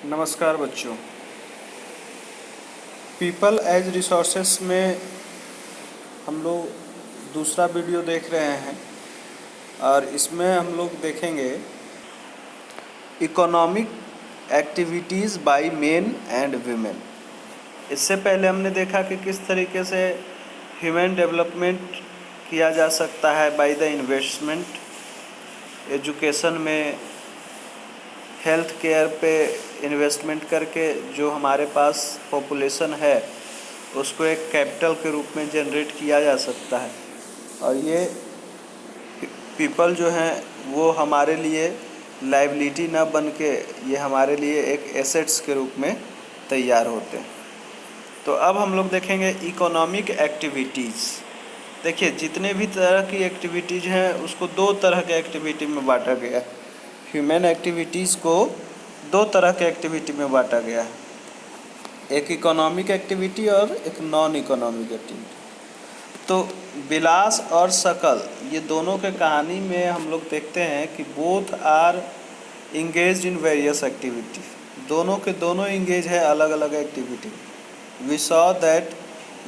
नमस्कार बच्चों। People as resources में हम लोग दूसरा वीडियो देख रहे हैं और इसमें हम लोग देखेंगे economic activities by men and women. इससे पहले हमने देखा कि किस तरीके से ह्यूमन डेवलपमेंट किया जा सकता है बाय द इन्वेस्टमेंट, एजुकेशन में, हेल्थ केयर पे इन्वेस्टमेंट करके जो हमारे पास पॉपुलेशन है उसको एक कैपिटल के रूप में जनरेट किया जा सकता है और ये पीपल जो हैं वो हमारे लिए लायबिलिटी ना बन के ये हमारे लिए एक एसेट्स के रूप में तैयार होते हैं। तो अब हम लोग देखेंगे इकोनॉमिक एक्टिविटीज़। देखिए, जितने भी तरह की एक्टिविटीज़ हैं उसको दो तरह के एक्टिविटी में बांटा गया है। ह्यूमन एक्टिविटीज़ को दो तरह के एक्टिविटी में बांटा गया है, एक इकोनॉमिक एक्टिविटी और एक नॉन इकोनॉमिक एक्टिविटी। तो विलास और शकल, ये दोनों के कहानी में हम लोग देखते हैं कि both are engage in various activity. दोनों के दोनों इंगेज है अलग अलग activity. We saw that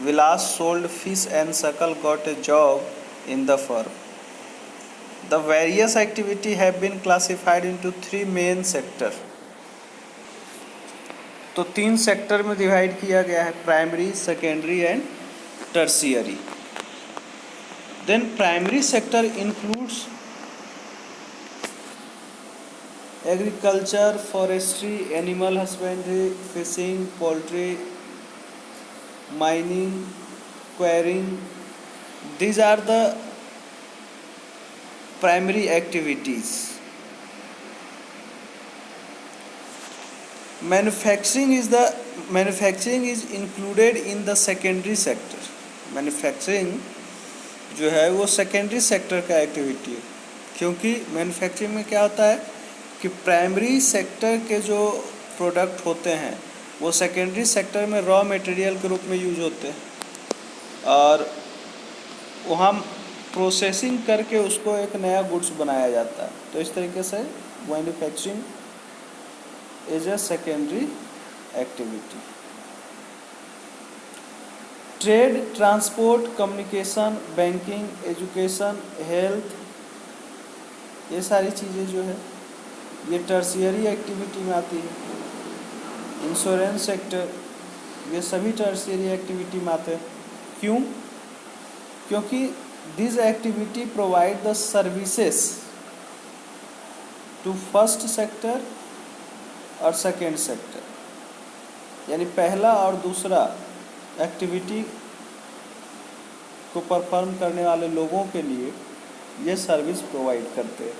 Vilas sold fish and Shakal got a job in the firm. The various activity have been classified into three main sector। तो तीन सेक्टर में divide किया गया है, primary, secondary and tertiary. Then primary sector includes agriculture, forestry, animal husbandry, fishing, poultry, mining, quarrying. These are the primary activities। Manufacturing is included in the secondary sector। Manufacturing जो है वो secondary sector का activity है, क्योंकि manufacturing में क्या होता है कि प्राइमरी सेक्टर के जो प्रोडक्ट होते हैं वो सेकेंडरी सेक्टर में रॉ मटेरियल के रूप में यूज होते हैं और वहाँ प्रोसेसिंग करके उसको एक नया गुड्स बनाया जाता है। तो इस तरीके से manufacturing is a secondary activity. Trade, transport, communication, banking, education, health, ये सारी चीज़ें जो है ये टर्शियरी एक्टिविटी में आती है। इंश्योरेंस सेक्टर, ये सभी टर्शियरी एक्टिविटी में आते हैं। क्यों? क्योंकि this activity provide the services to first sector और सेकेंड सेक्टर, यानी पहला और दूसरा एक्टिविटी को परफॉर्म करने वाले लोगों के लिए ये सर्विस प्रोवाइड करते हैं।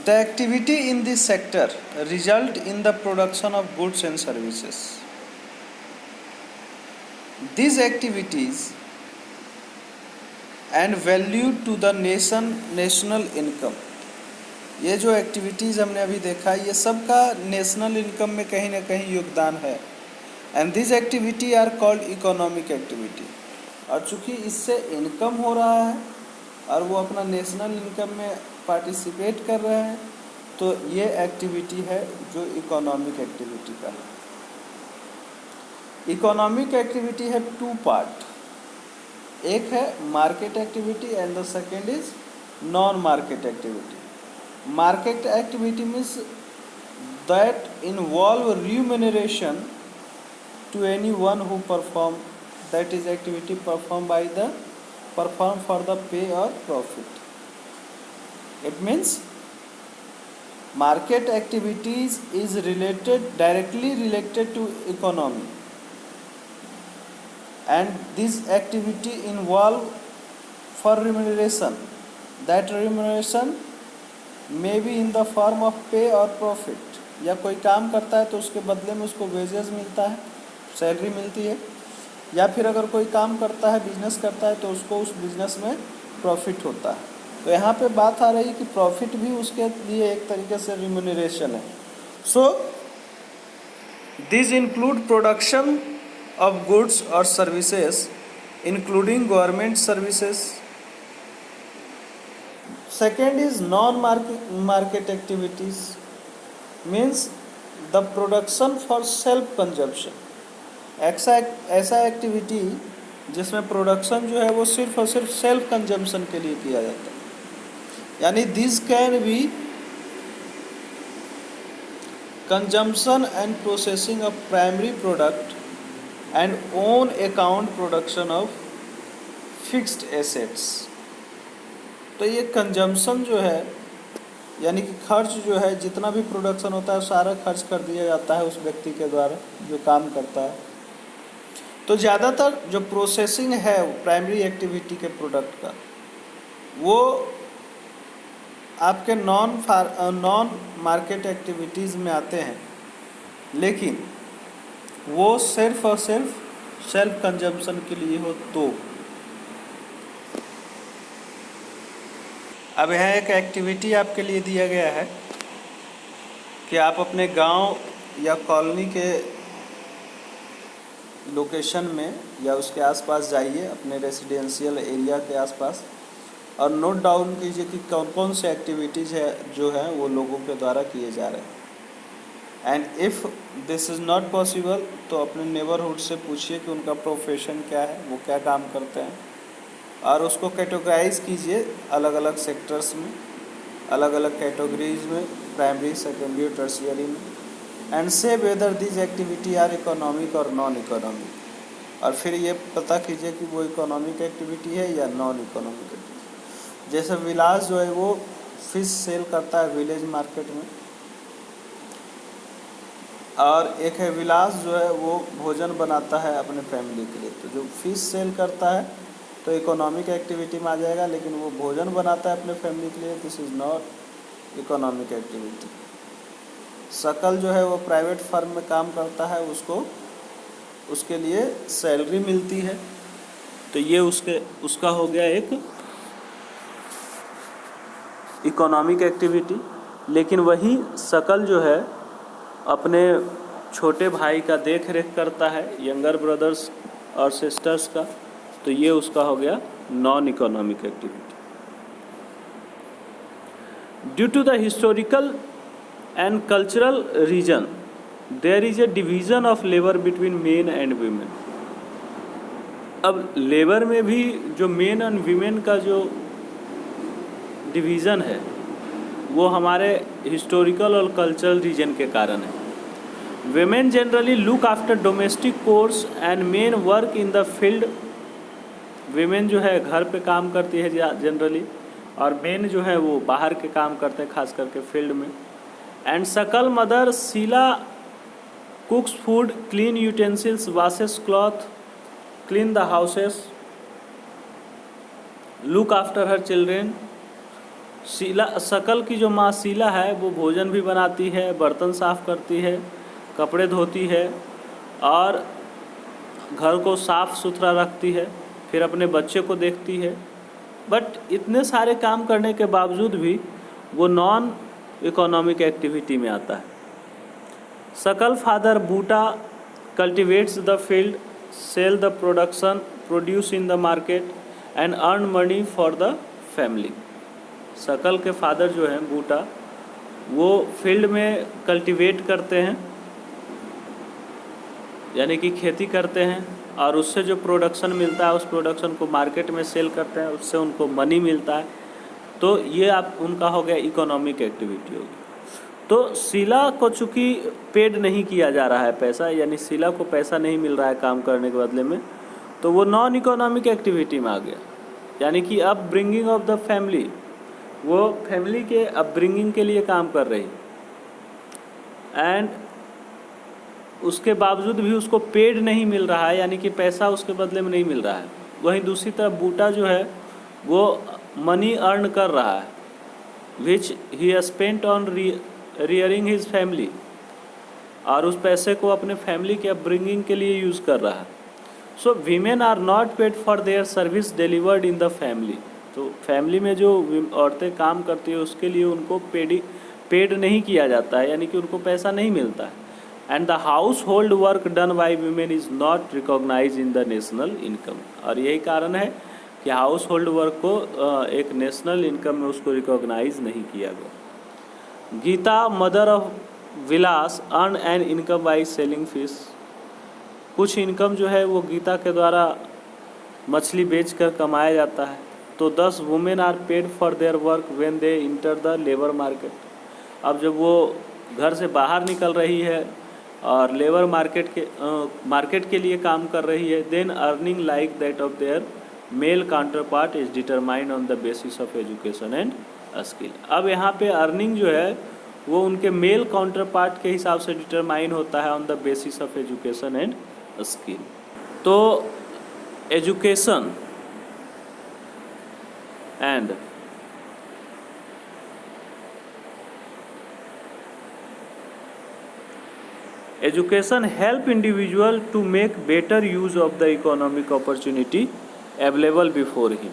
The activity in this sector result in the production of goods and services. These activities and value to the national income। ये जो एक्टिविटीज़ हमने अभी देखा ये सब का नेशनल इनकम में कहीं ना कहीं योगदान है। And this activity are called economic activity. और चूँकि इससे इनकम हो रहा है और वो अपना नेशनल इनकम में पार्टिसिपेट कर रहे हैं, तो ये एक्टिविटी है जो इकोनॉमिक एक्टिविटी का है। इकोनॉमिक एक्टिविटी है टू पार्ट, एक है market activity and the second is non market activity. Market activity means that involve remuneration to any one who perform, that is activity perform for the pay और profit. It means market activities is directly related to economy and this activity involve for remuneration, that remuneration may be in the form of pay or profit। या कोई काम करता है तो उसके बदले में उसको वेजेस मिलता है, सैलरी मिलती है, या फिर अगर कोई काम करता है, बिजनेस करता है तो उसको उस बिजनेस में प्रॉफिट होता है। तो यहाँ पे बात आ रही है कि प्रॉफिट भी उसके लिए एक तरीके से रिम्यूनरेशन है। So this include production of goods or services including government services। Second is non market activities means the production for self consumption. ऐसा एक्टिविटी जिसमें प्रोडक्शन जो है वो सिर्फ और सिर्फ सेल्फ कंजम्पशन के लिए किया जाता है, यानी this can be consumption and processing of primary product and own account production of fixed assets. तो ये कंजम्पशन जो है यानी कि खर्च जो है, जितना भी प्रोडक्शन होता है सारा खर्च कर दिया जाता है उस व्यक्ति के द्वारा जो काम करता है। तो ज़्यादातर जो प्रोसेसिंग है प्राइमरी एक्टिविटी के प्रोडक्ट का, वो आपके नॉन मार्केट एक्टिविटीज़ में आते हैं, लेकिन वो सिर्फ और सिर्फ सेल्फ कंजम्पशन के लिए हो। तो अब यहाँ एक एक्टिविटी आपके लिए दिया गया है कि आप अपने गांव या कॉलोनी के लोकेशन में या उसके आसपास जाइए, अपने रेसिडेंशियल एरिया के आसपास, और नोट डाउन कीजिए कि कौन कौन से एक्टिविटीज़ है जो है वो लोगों के द्वारा किए जा रहे हैं। And if this is not possible तो अपने नेबरहुड से पूछिए कि उनका प्रोफेशन क्या है, वो क्या काम करते हैं, और उसको कैटेगराइज कीजिए अलग अलग सेक्टर्स में, अलग अलग कैटेगरीज में, प्राइमरी, सेकेंडरी, टर्शियरी में, एंड से whether this activity are economic और नॉन इकोनॉमिक। और फिर ये पता कीजिए कि वो इकोनॉमिक एक्टिविटी है या नॉन इकोनॉमिक एक्टिविटी। जैसे विलास जो है वो फिश सेल करता है विलेज मार्केट में, और एक है विलास जो है वो भोजन बनाता है अपने फैमिली के लिए। तो जो फिश सेल करता है तो इकोनॉमिक एक्टिविटी में आ जाएगा, लेकिन वो भोजन बनाता है अपने फैमिली के लिए, this is not economic activity. शकल जो है वो प्राइवेट फर्म में काम करता है, उसके लिए सैलरी मिलती है, तो ये उसका हो गया एक इकोनॉमिक एक्टिविटी। लेकिन वही शकल जो है अपने छोटे भाई का देख रेख करता है, यंगर ब्रदर्स और सिस्टर्स का, तो ये उसका हो गया non economic activity. Due to the historical and cultural reason there is a division of labour between men and women. अब लेबर में भी जो मेन एंड वीमेन का जो डिवीज़न है वो हमारे हिस्टोरिकल और कल्चरल रीजन के कारण है। Women generally look after domestic chores and men work in the field। women जो है घर पे काम करती है जनरली, और men जो है वो बाहर के काम करते हैं, खास करके फील्ड में। And Sakal mother Sheela cooks food, clean utensils, washes cloth, clean the houses, look after her children। सकल की जो माँ शीला है वो भोजन भी बनाती है, बर्तन साफ़ करती है, कपड़े धोती है और घर को साफ़ सुथरा रखती है, फिर अपने बच्चे को देखती है। बट इतने सारे काम करने के बावजूद भी वो नॉन इकोनॉमिक एक्टिविटी में आता है। Sakal father Buta cultivates the field, sell the production, produce in the market and earn money for the family. Sakal के फादर जो हैं बूटा, वो फील्ड में कल्टिवेट करते हैं, यानी कि खेती करते हैं, और उससे जो प्रोडक्शन मिलता है उस प्रोडक्शन को मार्केट में सेल करते हैं, उससे उनको मनी मिलता है। तो ये आप उनका हो गया इकोनॉमिक एक्टिविटी होगी। तो शीला को चूँकि पेड नहीं किया जा रहा है पैसा, यानी शीला को पैसा नहीं मिल रहा है काम करने के बदले में, तो वो नॉन इकोनॉमिक एक्टिविटी में आ गया। यानी कि up bringing of the family, वो फैमिली के अपब्रिंगिंग के लिए काम कर रही, एंड उसके बावजूद भी उसको पेड नहीं मिल रहा है, यानी कि पैसा उसके बदले में नहीं मिल रहा है। वहीं दूसरी तरफ बूटा जो है वो मनी अर्न कर रहा है, which he spent on rearing his family, और उस पैसे को अपने फैमिली के अपब्रिंगिंग के लिए यूज़ कर रहा है। So women are not paid for their service delivered in the family. तो फैमिली में जो औरतें काम करती है उसके लिए उनको पेड नहीं किया जाता है, यानी कि उनको पैसा नहीं मिलता है। And the household work done by women is not recognise in the national income. और यही कारण है कि हाउस होल्ड वर्क को एक नेशनल इनकम में उसको रिकॉग्नाइज नहीं किया गया। Geeta mother of Vilas earn an income by selling fish. कुछ इनकम जो है वो गीता के द्वारा मछली बेचकर कमाया जाता है। तो 10 women are paid for their work when they enter the labour market. अब जब वो घर से बाहर निकल रही है और लेबर मार्केट के लिए काम कर रही है, then earning like that of their male counterpart is determined on the basis of education and skill. अब यहाँ पे अर्निंग जो है वो उनके मेल काउंटर पार्ट के हिसाब से डिटरमाइन होता है on the basis of education and skill. तो education and education help individual to make better use of the economic opportunity available before him.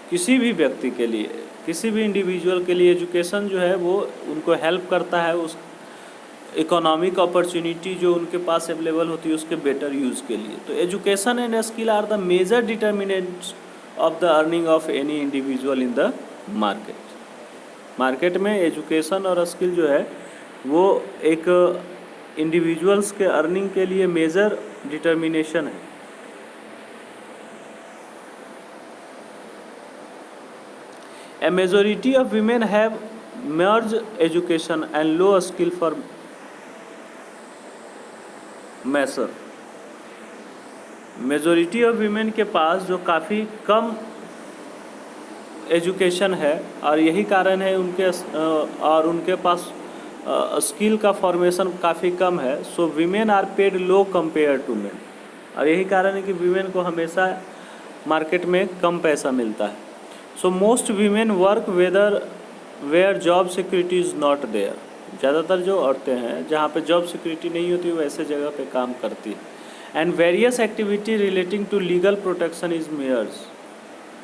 किसी भी व्यक्ति के लिए, किसी भी इंडिविजुअल के लिए एजुकेशन जो है वो उनको हेल्प करता है उस इकोनॉमिक अपॉर्चुनिटी जो उनके पास अवेलेबल होती है उसके बेटर यूज़ के लिए। तो education and skill are the major determinants of the earning of any individual in the market. Market में एजुकेशन और स्किल जो है वो एक इंडिविजुअल्स के अर्निंग के लिए मेजर डिटर्मिनेशन है। A majority of women have merged education and low skill for measure। Majority of women के पास जो काफ़ी कम एजुकेशन है और यही कारण है उनके पास स्किल का फॉर्मेशन काफ़ी कम है। So women are paid low compare to men, और यही कारण है कि वीमेन को हमेशा मार्केट में कम पैसा मिलता है। So most women work where job security is not there. ज़्यादातर जो औरतें हैं जहाँ पे जॉब सिक्योरिटी नहीं होती वो ऐसे जगह पे काम करती है। And various activity relating to legal protection is मेयर्स।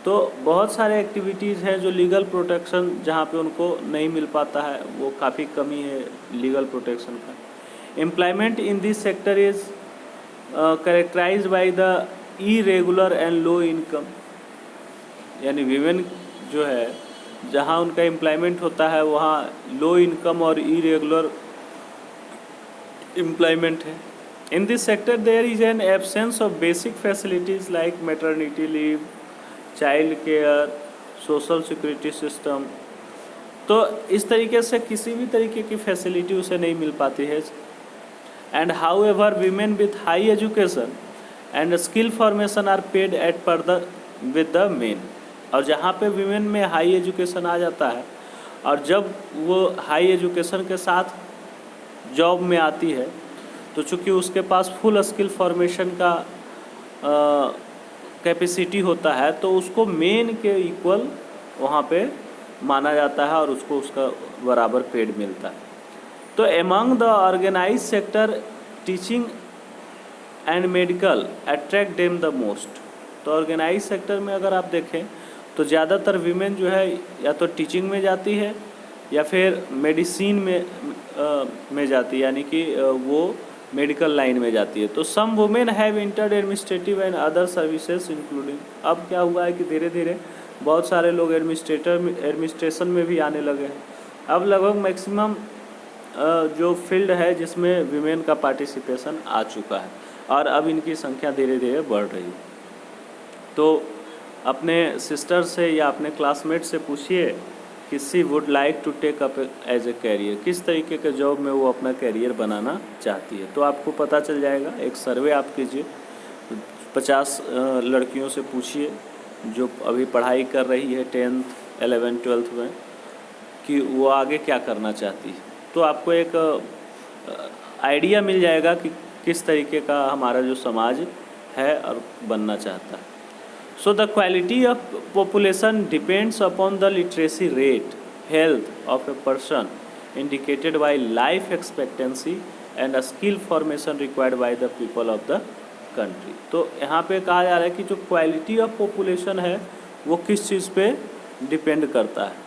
तो बहुत सारे एक्टिविटीज़ हैं जो लीगल प्रोटेक्शन जहाँ पे उनको नहीं मिल पाता है, वो काफ़ी कमी है लीगल प्रोटेक्शन का। Employment in this sector is characterised by the irregular and low income. यानी वीमेन जो है जहाँ उनका एम्प्लॉयमेंट होता है वहाँ लो इनकम और इरेगुलर एम्प्लॉयमेंट है। In this sector there is an absence of basic facilities like maternity leave, child care, social security system. तो इस तरीके से किसी भी तरीके की फैसिलिटी उसे नहीं मिल पाती है। And however women with high education and skill formation are paid at par the with the men. और जहाँ पे वीमेन में हाई एजुकेशन आ जाता है और जब वो हाई एजुकेशन के साथ जॉब में आती है तो चूँकि उसके पास फुल स्किल फॉर्मेशन का कैपेसिटी होता है तो उसको मेन के इक्वल वहाँ पे माना जाता है और उसको उसका बराबर पेड मिलता है। तो among the organise sector teaching and medical attract them the most. तो ऑर्गेनाइज सेक्टर में अगर आप देखें तो ज़्यादातर वीमेन जो है या तो टीचिंग में जाती है या फिर मेडिसिन में जाती है, यानी कि वो मेडिकल लाइन में जाती है। तो some women have entered administrative and other services including. अब क्या हुआ है कि धीरे धीरे बहुत सारे लोग एडमिनिस्ट्रेशन में भी आने लगे हैं। अब लगभग मैक्सिमम जो फील्ड है जिसमें वीमेन का पार्टिसिपेशन आ चुका है और अब इनकी संख्या धीरे धीरे बढ़ रही है। तो अपने सिस्टर से या अपने क्लासमेट से पूछिए कि she would like to take up as a career, किस तरीके के जॉब में वो अपना कैरियर बनाना चाहती है। तो आपको पता चल जाएगा। एक सर्वे आप कीजिए, 50 लड़कियों से पूछिए जो अभी पढ़ाई कर रही है 10th 11th 12th में कि वो आगे क्या करना चाहती है। तो आपको एक आइडिया मिल जाएगा कि किस तरीके का हमारा जो समाज है और बनना चाहता है। So the quality of population depends upon the literacy rate, health of a person indicated by life expectancy and a skill formation required by the people of the country। तो यहाँ पे कहा जा रहा है कि जो क्वालिटी ऑफ पॉपुलेशन है वो किस चीज़ पे डिपेंड करता है।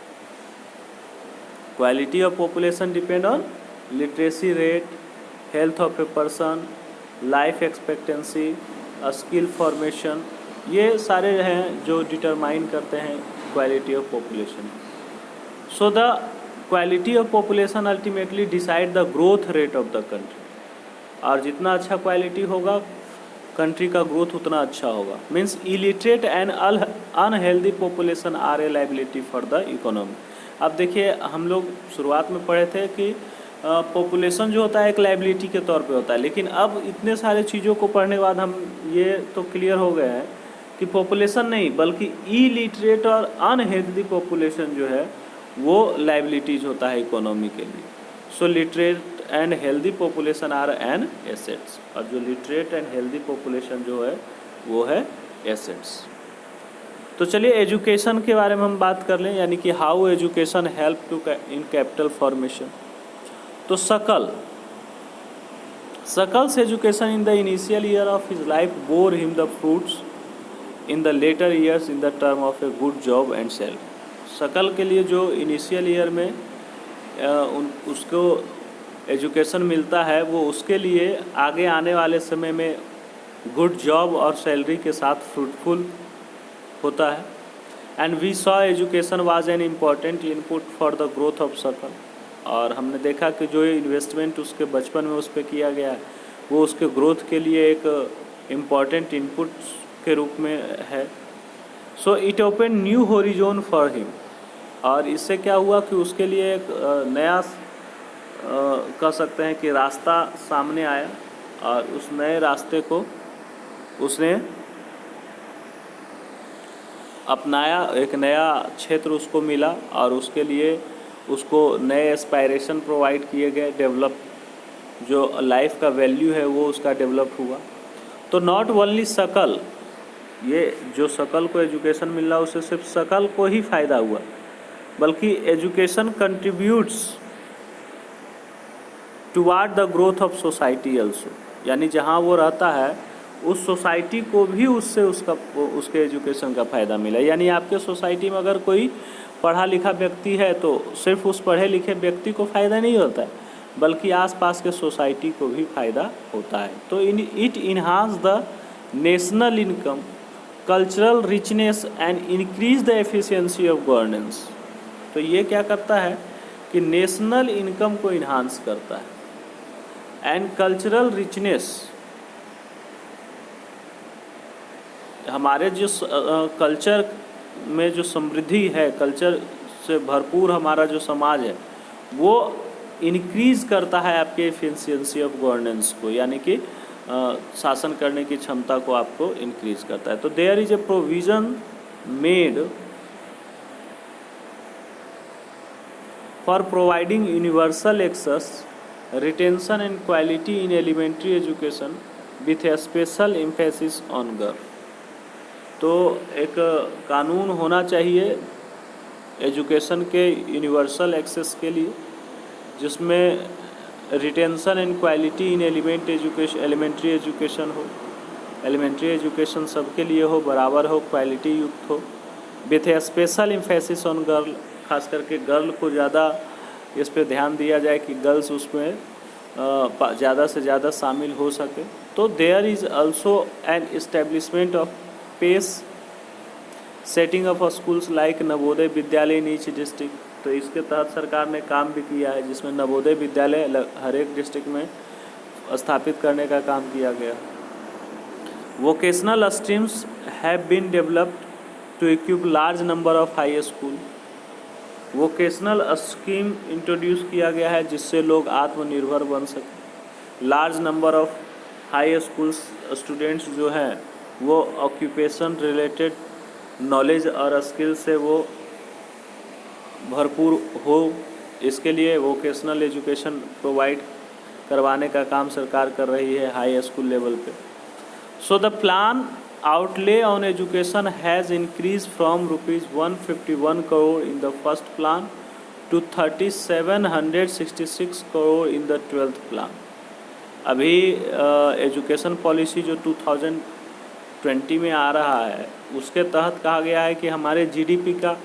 Quality of population depend on literacy rate, health of a person, life expectancy, skill formation, ये सारे हैं जो डिटरमाइन करते हैं quality of population. So the quality of population ultimately decide the growth rate of the country, और जितना अच्छा quality होगा कंट्री का ग्रोथ उतना अच्छा होगा। Means illiterate and unhealthy population are a liability for the economy. अब देखिए, हम लोग शुरुआत में पढ़े थे कि पॉपुलेशन जो होता है एक लाइबिलिटी के तौर पे होता है, लेकिन अब इतने सारे चीज़ों को पढ़ने के बाद हम ये तो क्लियर हो गए हैं कि पॉपुलेशन नहीं बल्कि इलिटरेट और अनहेल्दी पॉपुलेशन जो है वो लाइबिलिटीज होता है इकोनॉमी के लिए। So literate and healthy population are an assets, और जो लिटरेट एंड हेल्दी पॉपुलेशन जो है वो है एसेट्स। तो चलिए एजुकेशन के बारे में हम बात कर लें, यानी कि how education help to in capital formation. तो Sakal's education in the initial year of his life bore him the fruits in the later years in the term of a good job and salary. Sakal के लिए जो initial year में उसको education मिलता है वो उसके लिए आगे आने वाले समय में गुड जॉब और सैलरी के साथ फ्रूटफुल होता है। And we saw education was an important input for the growth of Sakal, और हमने देखा कि जो इन्वेस्टमेंट उसके बचपन में उस पर किया गया है वो उसके ग्रोथ के लिए एक इम्पॉर्टेंट इनपुट के रूप में है। So it open new horizon for him, और इससे क्या हुआ कि उसके लिए एक नया कह सकते हैं कि रास्ता सामने आया, और उस नए रास्ते को उसने अपनाया, एक नया क्षेत्र उसको मिला और उसके लिए उसको नए एस्पायरेशन प्रोवाइड किए गए, डेवलप जो लाइफ का वैल्यू है वो उसका डेवलप हुआ। तो नॉट ओनली सकल, ये जो सकल को एजुकेशन मिल रहा है उससे सिर्फ सकल को ही फ़ायदा हुआ, बल्कि education contributes toward the growth of society also, यानी जहाँ वो रहता है उस सोसाइटी को भी उससे उसके एजुकेशन का फ़ायदा मिला। यानी आपके सोसाइटी में अगर कोई पढ़ा लिखा व्यक्ति है तो सिर्फ उस पढ़े लिखे व्यक्ति को फ़ायदा नहीं होता है, बल्कि आसपास के सोसाइटी को भी फ़ायदा होता है। तो it enhance the national income, cultural richness and increase the efficiency of governance. तो ये क्या करता है कि नेशनल इनकम को इन्हांस करता है एंड कल्चरल रिचनेस, हमारे जो कल्चर में जो समृद्धि है, कल्चर से भरपूर हमारा जो समाज है वो इंक्रीज़ करता है आपके एफिशिएंसी ऑफ गवर्नेंस को, यानी कि शासन करने की क्षमता को आपको इंक्रीज करता है। तो there is a provision made for providing universal access, retention and quality in elementary education with a special emphasis on girl. तो एक कानून होना चाहिए एजुकेशन के यूनिवर्सल एक्सेस के लिए, जिसमें retention and quality in elementary education हो, एलिमेंट्री एजुकेशन सबके लिए हो, बराबर हो, क्वालिटी युक्त हो, with a special emphasis on girl, खास करके गर्ल को ज़्यादा इस पे ध्यान दिया जाए कि गर्ल्स उसमें ज़्यादा से ज़्यादा शामिल हो सके। तो there is also an establishment of pace setting of schools like Navodaya Vidyalaya in each district. तो इसके तहत सरकार ने काम भी किया है, जिसमें नवोदय विद्यालय हर एक डिस्ट्रिक्ट में स्थापित करने का काम किया गया। Vocational streams have been developed to equip large number of high school. Vocational scheme introduce किया गया है जिससे लोग आत्मनिर्भर बन सकें। Large number of high school students जो हैं वो ऑक्यूपेशन रिलेटेड नॉलेज और स्किल से वो भरपूर हो, इसके लिए वोकेशनल एजुकेशन प्रोवाइड करवाने का काम सरकार कर रही है हाई स्कूल लेवल पे। So the plan outlay on education has increased from ₹151 crore in the first plan to 3,766 crore in the 12th plan। अभी एजुकेशन पॉलिसी जो 2020 में आ रहा है उसके तहत कहा गया है कि हमारे जीडीपी का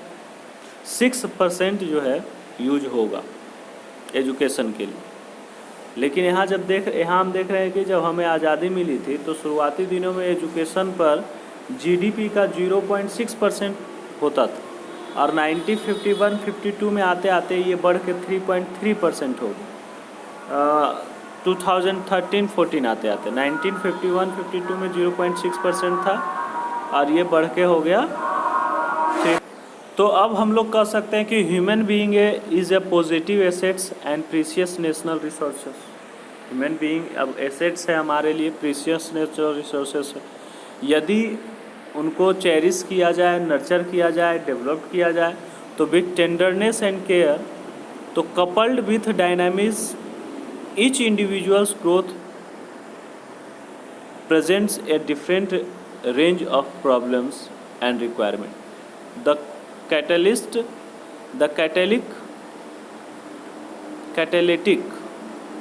6% जो है यूज होगा एजुकेशन के लिए। लेकिन यहाँ हम देख रहे हैं कि जब हमें आज़ादी मिली थी तो शुरुआती दिनों में एजुकेशन पर जीडीपी का 0.6% होता था, और 1951-52 में आते आते ये बढ़ के 3.3% हो गया। 2013-14 आते आते 1951-52 में 0.6% था और ये बढ़ के हो गया 3। तो अब हम लोग कह सकते हैं कि human being is a positive assets and precious national resources. Human being अब एसेट्स है हमारे लिए, प्रीशियस नेचुरल रिसोर्सेस है। यदि उनको चेरिश किया जाए, नर्चर किया जाए, डेवलप किया जाए तो विथ टेंडरनेस एंड केयर, तो coupled with dynamics each individual's growth presents a different range of problems and requirement. The catalytic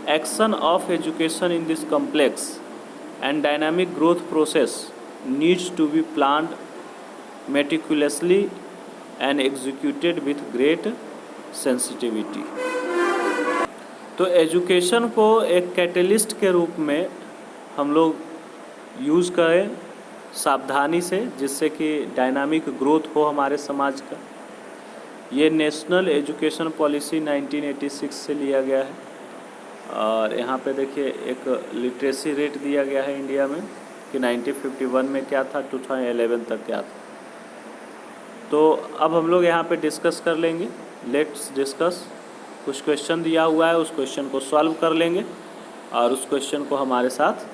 action of education in this complex and dynamic growth process needs to be planned meticulously and executed with great sensitivity. तो education को एक catalyst के रूप में हम लोग use करें सावधानी से, जिससे कि डायनामिक ग्रोथ हो हमारे समाज का। ये नेशनल एजुकेशन पॉलिसी 1986 से लिया गया है। और यहाँ पे देखिए एक लिटरेसी रेट दिया गया है इंडिया में कि 1951 में क्या था, 2011 तक क्या था। तो अब हम लोग यहाँ पे डिस्कस कर लेंगे। Let's discuss. कुछ क्वेश्चन दिया हुआ है, उस क्वेश्चन को सॉल्व कर लेंगे और उस क्वेश्चन को हमारे साथ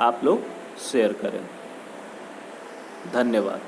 आप लोग शेयर करें। धन्यवाद।